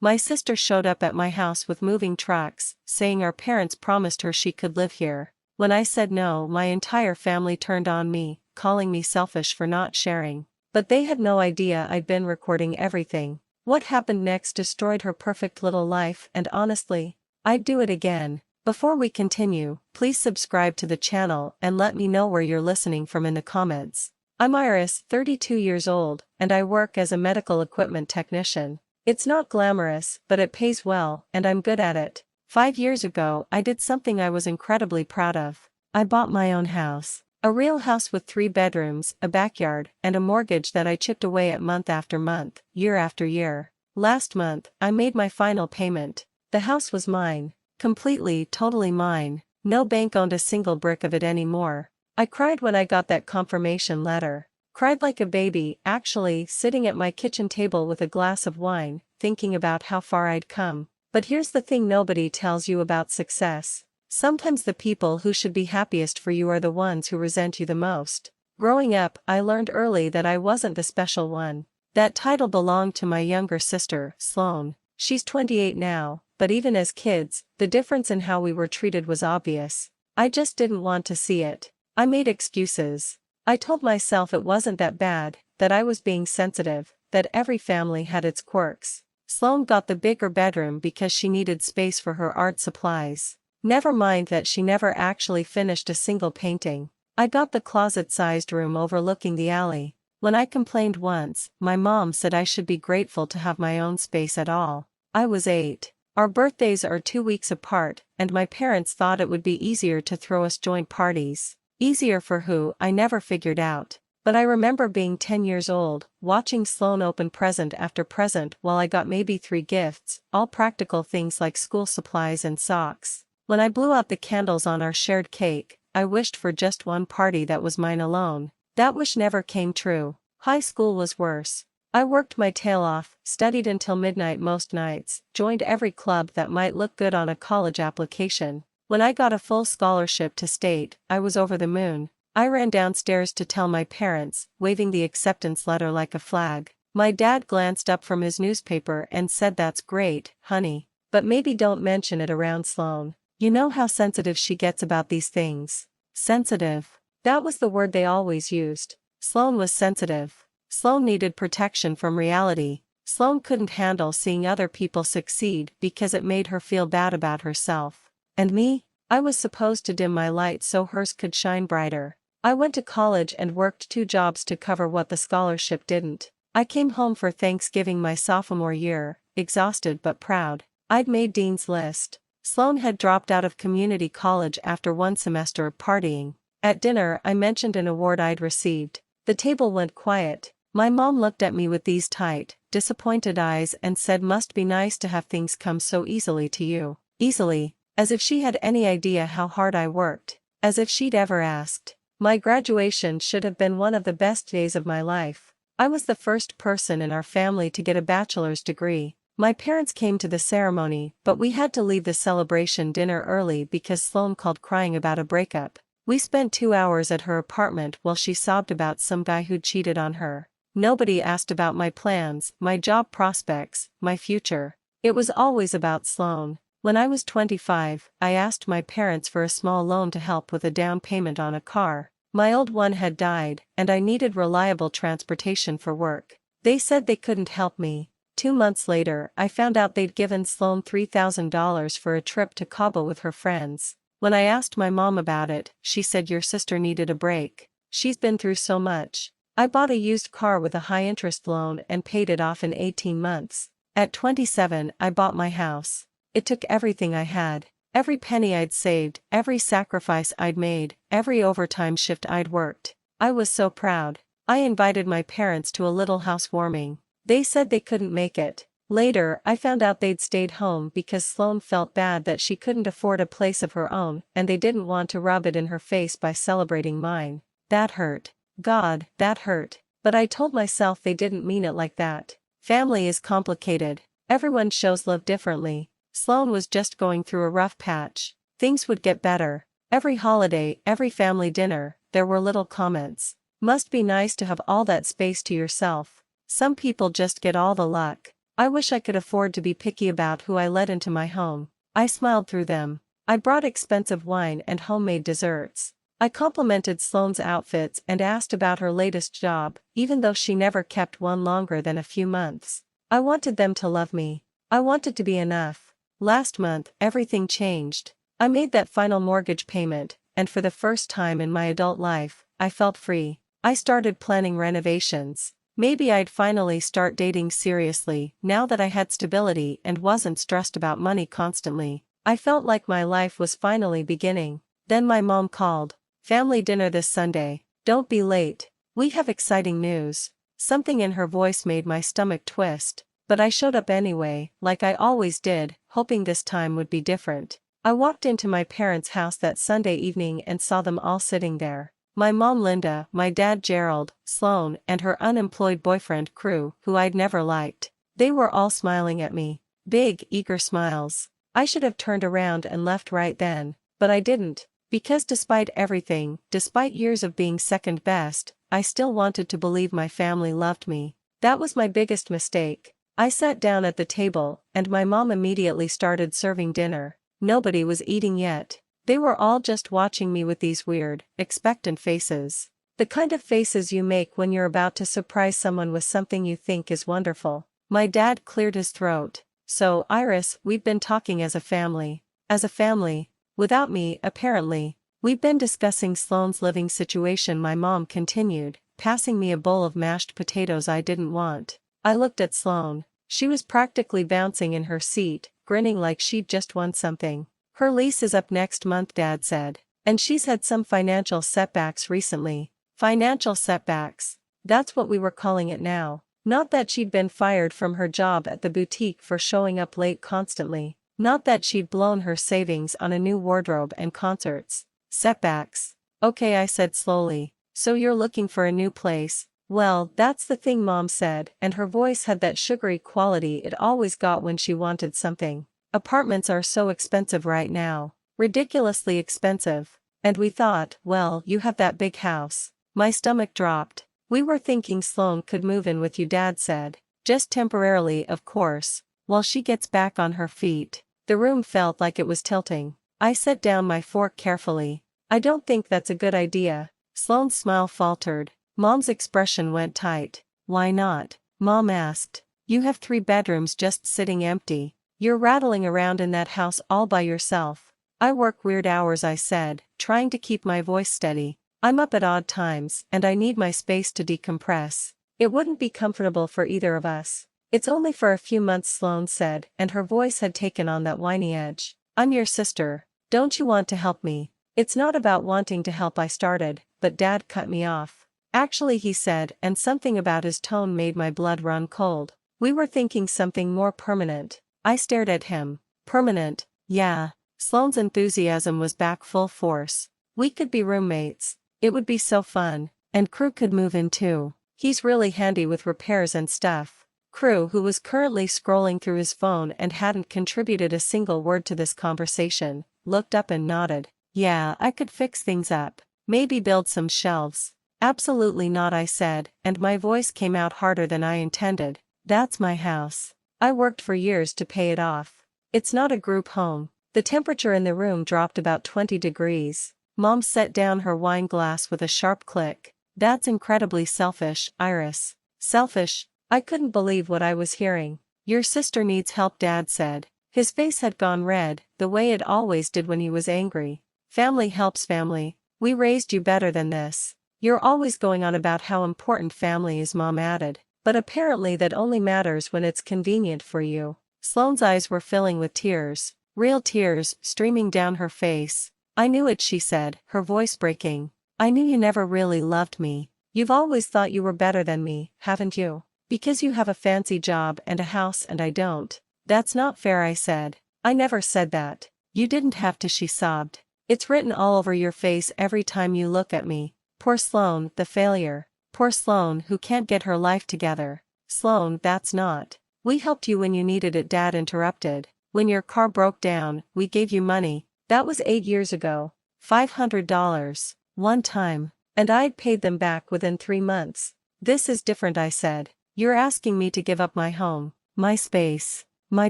My sister showed up at my house with moving trucks, saying our parents promised her she could live here. When I said no, my entire family turned on me, calling me selfish for not sharing. But they had no idea I'd been recording everything. What happened next destroyed her perfect little life, and honestly, I'd do it again. Before we continue, please subscribe to the channel and let me know where you're listening from in the comments. I'm Iris, 32 years old, and I work as a medical equipment technician. It's not glamorous, but it pays well, and I'm good at it. 5 years ago, I did something I was incredibly proud of. I bought my own house. A real house with 3 bedrooms, a backyard, and a mortgage that I chipped away at month after month, year after year. Last month, I made my final payment. The house was mine. Completely, totally mine. No bank owned a single brick of it anymore. I cried when I got that confirmation letter. Cried like a baby, actually, sitting at my kitchen table with a glass of wine, thinking about how far I'd come. But here's the thing nobody tells you about success. Sometimes the people who should be happiest for you are the ones who resent you the most. Growing up, I learned early that I wasn't the special one. That title belonged to my younger sister, Sloane. She's 28 now, but even as kids, the difference in how we were treated was obvious. I just didn't want to see it. I made excuses. I told myself it wasn't that bad, that I was being sensitive, that every family had its quirks. Sloane got the bigger bedroom because she needed space for her art supplies. Never mind that she never actually finished a single painting. I got the closet-sized room overlooking the alley. When I complained once, my mom said I should be grateful to have my own space at all. I was 8. Our birthdays are 2 weeks apart, and my parents thought it would be easier to throw us joint parties. Easier for who, I never figured out. But I remember being 10 years old, watching Sloane open present after present while I got maybe 3 gifts, all practical things like school supplies and socks. When I blew out the candles on our shared cake, I wished for just one party that was mine alone. That wish never came true. High school was worse. I worked my tail off, studied until midnight most nights, joined every club that might look good on a college application. When I got a full scholarship to state, I was over the moon. I ran downstairs to tell my parents, waving the acceptance letter like a flag. My dad glanced up from his newspaper and said, "That's great, honey. But maybe don't mention it around Sloane. You know how sensitive she gets about these things." Sensitive. That was the word they always used. Sloane was sensitive. Sloane needed protection from reality. Sloane couldn't handle seeing other people succeed because it made her feel bad about herself. And me? I was supposed to dim my light so hers could shine brighter. I went to college and worked 2 jobs to cover what the scholarship didn't. I came home for Thanksgiving my sophomore year, exhausted but proud. I'd made Dean's List. Sloane had dropped out of community college after 1 semester of partying. At dinner, I mentioned an award I'd received. The table went quiet. My mom looked at me with these tight, disappointed eyes and said, "Must be nice to have things come so easily to you." Easily. As if she had any idea how hard I worked. As if she'd ever asked. My graduation should have been one of the best days of my life. I was the first person in our family to get a bachelor's degree. My parents came to the ceremony, but we had to leave the celebration dinner early because Sloane called crying about a breakup. We spent 2 hours at her apartment while she sobbed about some guy who'd cheated on her. Nobody asked about my plans, my job prospects, my future. It was always about Sloane. When I was 25, I asked my parents for a small loan to help with a down payment on a car. My old one had died, and I needed reliable transportation for work. They said they couldn't help me. 2 months later, I found out they'd given Sloane $3,000 for a trip to Cabo with her friends. When I asked my mom about it, she said your sister needed a break. She's been through so much. I bought a used car with a high-interest loan and paid it off in 18 months. At 27, I bought my house. It took everything I had, every penny I'd saved, every sacrifice I'd made, every overtime shift I'd worked. I was so proud. I invited my parents to a little housewarming. They said they couldn't make it. Later, I found out they'd stayed home because Sloane felt bad that she couldn't afford a place of her own and they didn't want to rub it in her face by celebrating mine. That hurt. God, that hurt. But I told myself they didn't mean it like that. Family is complicated. Everyone shows love differently. Sloane was just going through a rough patch. Things would get better. Every holiday, every family dinner, there were little comments. Must be nice to have all that space to yourself. Some people just get all the luck. I wish I could afford to be picky about who I let into my home. I smiled through them. I brought expensive wine and homemade desserts. I complimented Sloane's outfits and asked about her latest job, even though she never kept one longer than a few months. I wanted them to love me. I wanted to be enough. Last month, everything changed. I made that final mortgage payment, and for the first time in my adult life, I felt free. I started planning renovations. Maybe I'd finally start dating seriously, now that I had stability and wasn't stressed about money constantly. I felt like my life was finally beginning. Then my mom called. "Family dinner this Sunday. Don't be late. We have exciting news." Something in her voice made my stomach twist, but I showed up anyway, like I always did, hoping this time would be different. I walked into my parents' house that Sunday evening and saw them all sitting there. My mom Linda, my dad Gerald, Sloane, and her unemployed boyfriend Crew, who I'd never liked. They were all smiling at me. Big, eager smiles. I should have turned around and left right then, but I didn't. Because despite everything, despite years of being second best, I still wanted to believe my family loved me. That was my biggest mistake. I sat down at the table, and my mom immediately started serving dinner. Nobody was eating yet. They were all just watching me with these weird, expectant faces. The kind of faces you make when you're about to surprise someone with something you think is wonderful. My dad cleared his throat. "So, Iris, we've been talking as a family." "As a family?" "Without me, apparently. We've been discussing Sloane's living situation," my mom continued, passing me a bowl of mashed potatoes I didn't want. I looked at Sloane. She was practically bouncing in her seat, grinning like she'd just won something. "Her lease is up next month," Dad said. "And she's had some financial setbacks recently." Financial setbacks. That's what we were calling it now. Not that she'd been fired from her job at the boutique for showing up late constantly. Not that she'd blown her savings on a new wardrobe and concerts. Setbacks. "Okay," I said slowly. "So you're looking for a new place?" "Well, that's the thing," Mom said, and her voice had that sugary quality it always got when she wanted something. "Apartments are so expensive right now. Ridiculously expensive. And we thought, well, you have that big house." My stomach dropped. "We were thinking Sloane could move in with you," Dad said. "Just temporarily, of course, while she gets back on her feet." The room felt like it was tilting. I set down my fork carefully. "I don't think that's a good idea." Sloane's smile faltered. Mom's expression went tight. "Why not?" Mom asked. "You have 3 bedrooms just sitting empty. You're rattling around in that house all by yourself." "I work weird hours," I said, trying to keep my voice steady. "I'm up at odd times, and I need my space to decompress. It wouldn't be comfortable for either of us." "It's only for a few months," Sloane said, and her voice had taken on that whiny edge. "I'm your sister. Don't you want to help me?" "It's not about wanting to help," I started, but Dad cut me off. "Actually," he said, and something about his tone made my blood run cold. "We were thinking something more permanent." I stared at him. "Permanent?" "Yeah." Sloane's enthusiasm was back full force. "We could be roommates. It would be so fun. And Crew could move in too. He's really handy with repairs and stuff." Crew, who was currently scrolling through his phone and hadn't contributed a single word to this conversation, looked up and nodded. "Yeah, I could fix things up. Maybe build some shelves." "Absolutely not," I said, and my voice came out harder than I intended. "That's my house. I worked for years to pay it off. It's not a group home." The temperature in the room dropped about 20 degrees. Mom set down her wine glass with a sharp click. "That's incredibly selfish, Iris." "Selfish?" I couldn't believe what I was hearing. "Your sister needs help," Dad said. His face had gone red, the way it always did when he was angry. "Family helps family. We raised you better than this." "You're always going on about how important family is," Mom added. "But apparently that only matters when it's convenient for you." Sloane's eyes were filling with tears. Real tears, streaming down her face. "I knew it," she said, her voice breaking. "I knew you never really loved me. You've always thought you were better than me, haven't you? Because you have a fancy job and a house and I don't." "That's not fair," I said. "I never said that." "You didn't have to," she sobbed. "It's written all over your face every time you look at me. Poor Sloane, the failure. Poor Sloane who can't get her life together." "Sloane, that's not." "We helped you when you needed it," Dad interrupted. "When your car broke down, we gave you money. That was 8 years ago. $500. One time. And I'd paid them back within 3 months." "This is different," I said. "You're asking me to give up my home." My space. My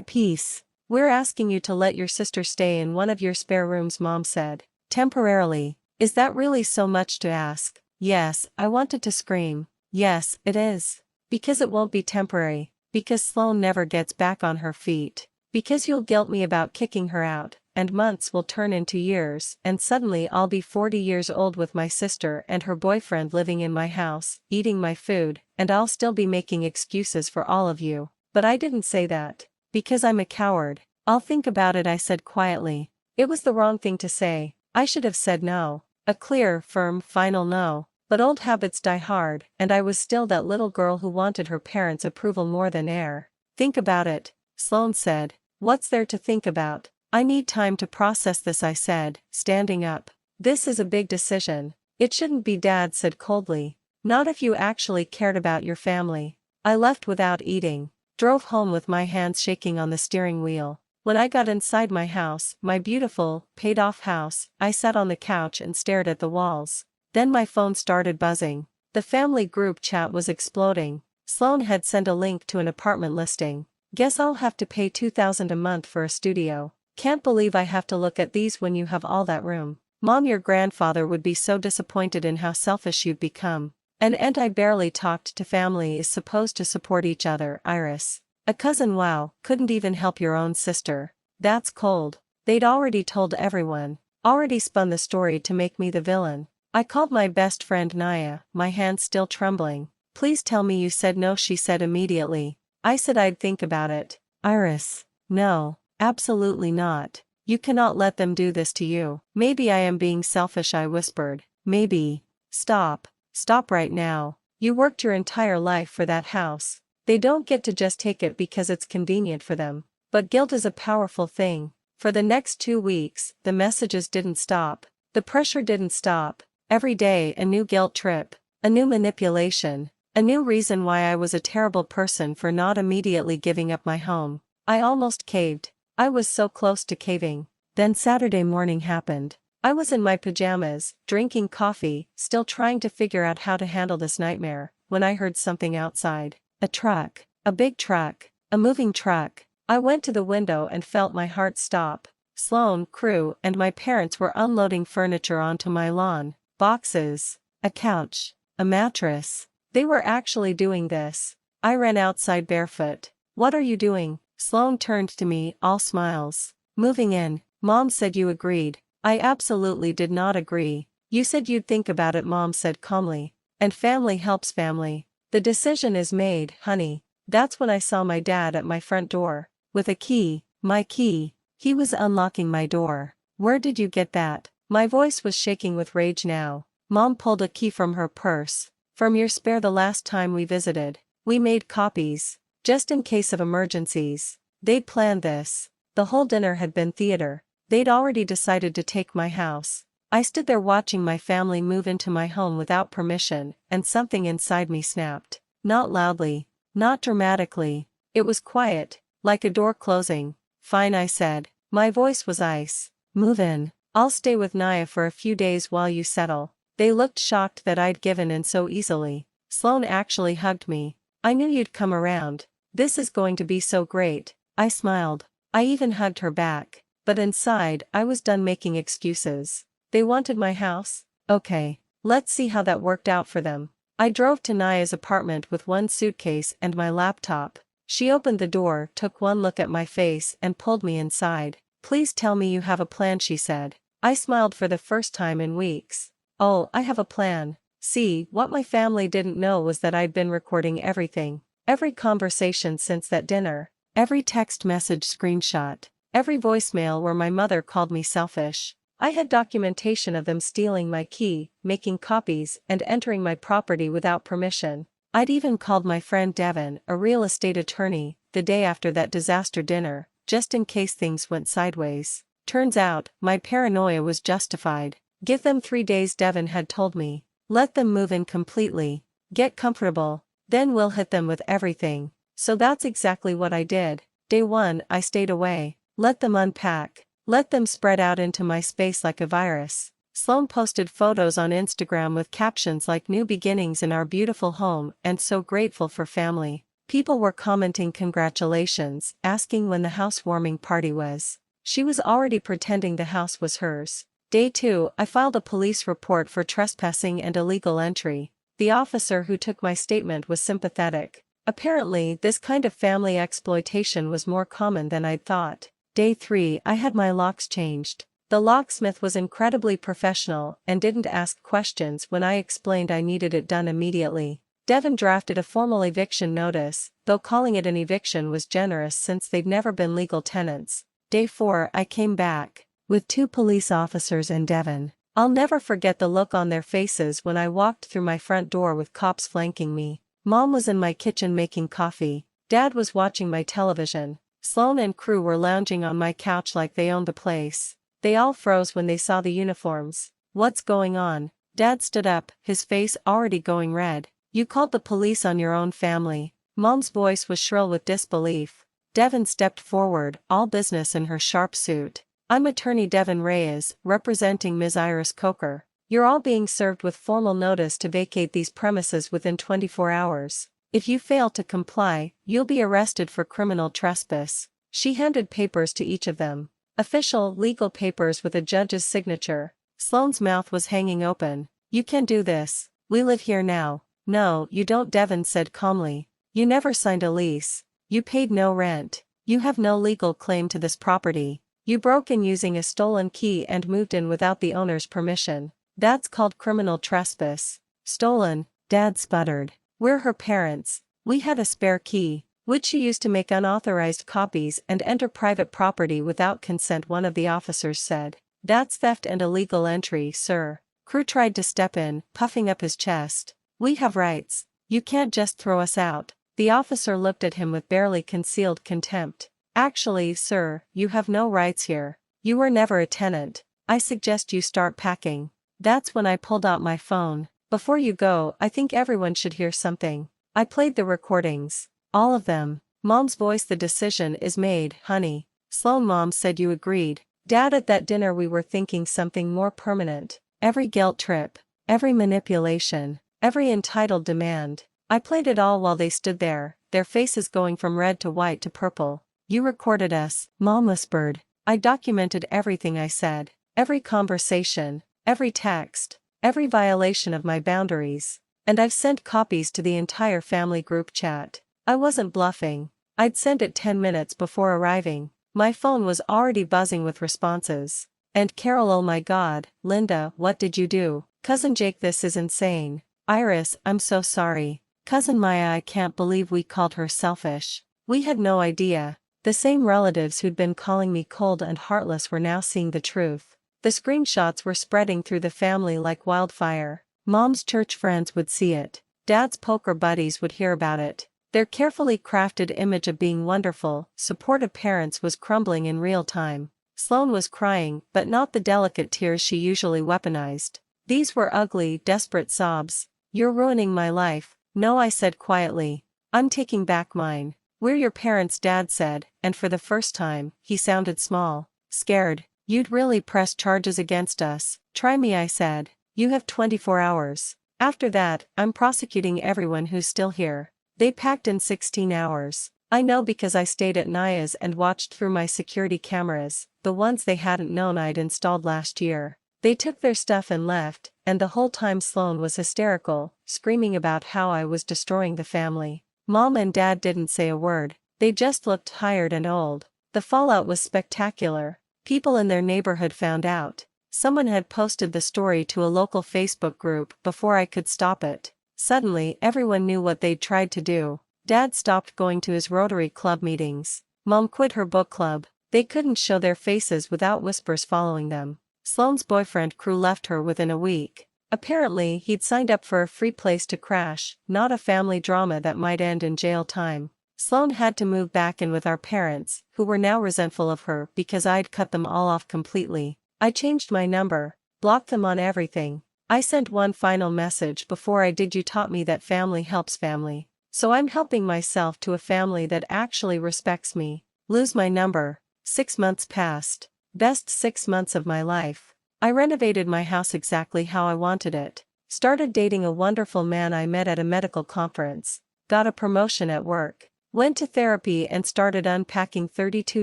peace. We're asking you to let your sister stay in one of your spare rooms, Mom said. Temporarily. Is that really so much to ask? Yes, I wanted to scream. Yes, it is. Because it won't be temporary. Because Sloane never gets back on her feet. Because you'll guilt me about kicking her out, and months will turn into years, and suddenly I'll be 40 years old with my sister and her boyfriend living in my house, eating my food, and I'll still be making excuses for all of you. But I didn't say that. Because I'm a coward. I'll think about it, I said quietly. It was the wrong thing to say. I should have said no. A clear, firm, final no. But old habits die hard, and I was still that little girl who wanted her parents' approval more than air. Think about it, Sloane said. What's there to think about? I need time to process this, I said, standing up. This is a big decision. It shouldn't be, Dad said coldly. Not if you actually cared about your family. I left without eating. Drove home with my hands shaking on the steering wheel. When I got inside my house, my beautiful, paid-off house, I sat on the couch and stared at the walls. Then my phone started buzzing. The family group chat was exploding. Sloane had sent a link to an apartment listing. Guess I'll have to pay $2,000 a month for a studio. Can't believe I have to look at these when you have all that room. Mom, your grandfather would be so disappointed in how selfish you've become. And I barely talked to family is supposed to support each other, Iris. A cousin, wow, couldn't even help your own sister. That's cold. They'd already told everyone. Already spun the story to make me the villain. I called my best friend Naya, my hands still trembling. Please tell me you said no, she said immediately. I said I'd think about it. Iris. No, absolutely not. You cannot let them do this to you. Maybe I am being selfish, I whispered. Maybe. Stop. Stop right now. You worked your entire life for that house. They don't get to just take it because it's convenient for them. But guilt is a powerful thing. For the next 2 weeks, the messages didn't stop. The pressure didn't stop. Every day a new guilt trip. A new manipulation. A new reason why I was a terrible person for not immediately giving up my home. I almost caved. I was so close to caving. Then Saturday morning happened. I was in my pajamas, drinking coffee, still trying to figure out how to handle this nightmare, when I heard something outside. A truck. A big truck. A moving truck. I went to the window and felt my heart stop. Sloane, crew, and my parents were unloading furniture onto my lawn. Boxes. A couch. A mattress. They were actually doing this. I ran outside barefoot. What are you doing? Sloane turned to me, all smiles. Moving in. Mom said you agreed. I absolutely did not agree. You said you'd think about it, Mom said calmly. And family helps family. The decision is made, honey. That's when I saw my dad at my front door. With a key. My key. He was unlocking my door. Where did you get that? My voice was shaking with rage now. Mom pulled a key from her purse. From your spare the last time we visited. We made copies. Just in case of emergencies. They'd planned this. The whole dinner had been theater. They'd already decided to take my house. I stood there watching my family move into my home without permission, and something inside me snapped. Not loudly. Not dramatically. It was quiet, like a door closing. Fine, I said. My voice was ice. Move in. I'll stay with Naya for a few days while you settle. They looked shocked that I'd given in so easily. Sloane actually hugged me. I knew you'd come around. This is going to be so great. I smiled. I even hugged her back. But inside, I was done making excuses. They wanted my house? Okay. Let's see how that worked out for them. I drove to Naya's apartment with one suitcase and my laptop. She opened the door, took one look at my face and pulled me inside. Please tell me you have a plan, she said. I smiled for the first time in weeks. Oh, I have a plan. See, what my family didn't know was that I'd been recording everything. Every conversation since that dinner. Every text message screenshot. Every voicemail where my mother called me selfish. I had documentation of them stealing my key, making copies, and entering my property without permission. I'd even called my friend Devin, a real estate attorney, the day after that disaster dinner, just in case things went sideways. Turns out, my paranoia was justified. Give them 3 days, Devin had told me. Let them move in completely. Get comfortable. Then we'll hit them with everything. So that's exactly what I did. Day 1, I stayed away. Let them unpack. Let them spread out into my space like a virus. Sloane posted photos on Instagram with captions like "New beginnings in our beautiful home" and "So grateful for family." People were commenting congratulations, asking when the housewarming party was. She was already pretending the house was hers. Day 2, I filed a police report for trespassing and illegal entry. The officer who took my statement was sympathetic. Apparently, this kind of family exploitation was more common than I'd thought. Day 3, I had my locks changed. The locksmith was incredibly professional and didn't ask questions when I explained I needed it done immediately. Devin drafted a formal eviction notice, though calling it an eviction was generous since they'd never been legal tenants. Day 4, I came back, with 2 police officers and Devin. I'll never forget the look on their faces when I walked through my front door with cops flanking me. Mom was in my kitchen making coffee. Dad was watching my television. Sloan and crew were lounging on my couch like they owned the place. They all froze when they saw the uniforms. What's going on? Dad stood up, his face already going red. You called the police on your own family. Mom's voice was shrill with disbelief. Devin stepped forward, all business in her sharp suit. I'm attorney Devin Reyes, representing Ms. Iris Coker. You're all being served with formal notice to vacate these premises within 24 hours. If you fail to comply, you'll be arrested for criminal trespass. She handed papers to each of them. Official, legal papers with a judge's signature. Sloane's mouth was hanging open. You can do this. We live here now. No, you don't, Devin said calmly. You never signed a lease. You paid no rent. You have no legal claim to this property. You broke in using a stolen key and moved in without the owner's permission. That's called criminal trespass. Stolen, Dad sputtered. We're her parents. We had a spare key, which she used to make unauthorized copies and enter private property without consent, one of the officers said. That's theft and illegal entry, sir. Crew tried to step in, puffing up his chest. We have rights. You can't just throw us out. The officer looked at him with barely concealed contempt. Actually, sir, you have no rights here. You were never a tenant. I suggest you start packing. That's when I pulled out my phone. Before you go, I think everyone should hear something. I played the recordings. All of them. Mom's voice, the decision is made, honey. Sloan, Mom said you agreed. Dad, at that dinner we were thinking something more permanent. Every guilt trip. Every manipulation. Every entitled demand. I played it all while they stood there, their faces going from red to white to purple. You recorded us, Mom whispered. I documented everything I said. Every conversation. Every text. Every violation of my boundaries. And I've sent copies to the entire family group chat. I wasn't bluffing. I'd sent it 10 minutes before arriving. My phone was already buzzing with responses. And Carol, oh my God, Linda, what did you do? Cousin Jake, this is insane. Iris, I'm so sorry. Cousin Maya, I can't believe we called her selfish. We had no idea. The same relatives who'd been calling me cold and heartless were now seeing the truth. The screenshots were spreading through the family like wildfire. Mom's church friends would see it. Dad's poker buddies would hear about it. Their carefully crafted image of being wonderful, supportive parents was crumbling in real time. Sloan was crying, but not the delicate tears she usually weaponized. These were ugly, desperate sobs. You're ruining my life. No, I said quietly. I'm taking back mine. We're your parents, Dad said, and for the first time, he sounded small, scared. You'd really press charges against us. Try me, I said. You have 24 hours. After that, I'm prosecuting everyone who's still here. They packed in 16 hours. I know because I stayed at Naya's and watched through my security cameras, the ones they hadn't known I'd installed last year. They took their stuff and left, and the whole time Sloan was hysterical, screaming about how I was destroying the family. Mom and Dad didn't say a word. They just looked tired and old. The fallout was spectacular. People in their neighborhood found out. Someone had posted the story to a local Facebook group before I could stop it. Suddenly, everyone knew what they'd tried to do. Dad stopped going to his Rotary Club meetings. Mom quit her book club. They couldn't show their faces without whispers following them. Sloane's boyfriend Crew left her within a week. Apparently, he'd signed up for a free place to crash, not a family drama that might end in jail time. Sloane had to move back in with our parents, who were now resentful of her because I'd cut them all off completely. I changed my number, blocked them on everything. I sent one final message before I did. You taught me that family helps family. So I'm helping myself to a family that actually respects me. Lose my number. 6 months passed. Best 6 months of my life. I renovated my house exactly how I wanted it. Started dating a wonderful man I met at a medical conference. got a promotion at work, went to therapy and started unpacking 32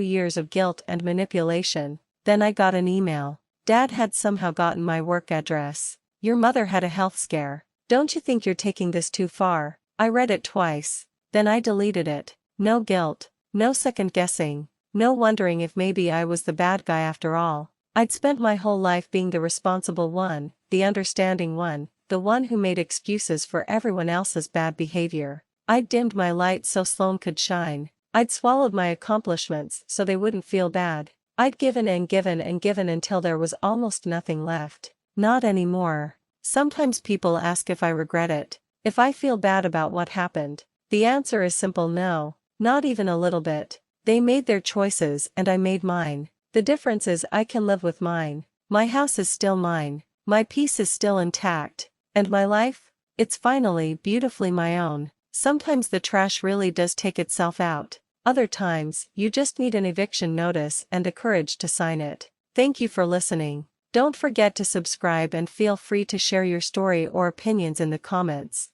years of guilt and manipulation. Then I got an email. Dad had somehow gotten my work address. Your mother had a health scare. Don't you think you're taking this too far? I read it twice. Then I deleted it. No guilt, no second guessing, no wondering if maybe I was the bad guy after all. I'd spent my whole life being the responsible one, the understanding one, the one who made excuses for everyone else's bad behavior. I'd dimmed my light so Sloane could shine. I'd swallowed my accomplishments so they wouldn't feel bad. I'd given and given and given until there was almost nothing left. Not anymore. Sometimes people ask if I regret it, if I feel bad about what happened. The answer is simple no, not even a little bit. They made their choices and I made mine. The difference is I can live with mine. My house is still mine. My peace is still intact. And my life? It's finally beautifully my own. Sometimes the trash really does take itself out. Other times, you just need an eviction notice and the courage to sign it. Thank you for listening. Don't forget to subscribe and feel free to share your story or opinions in the comments.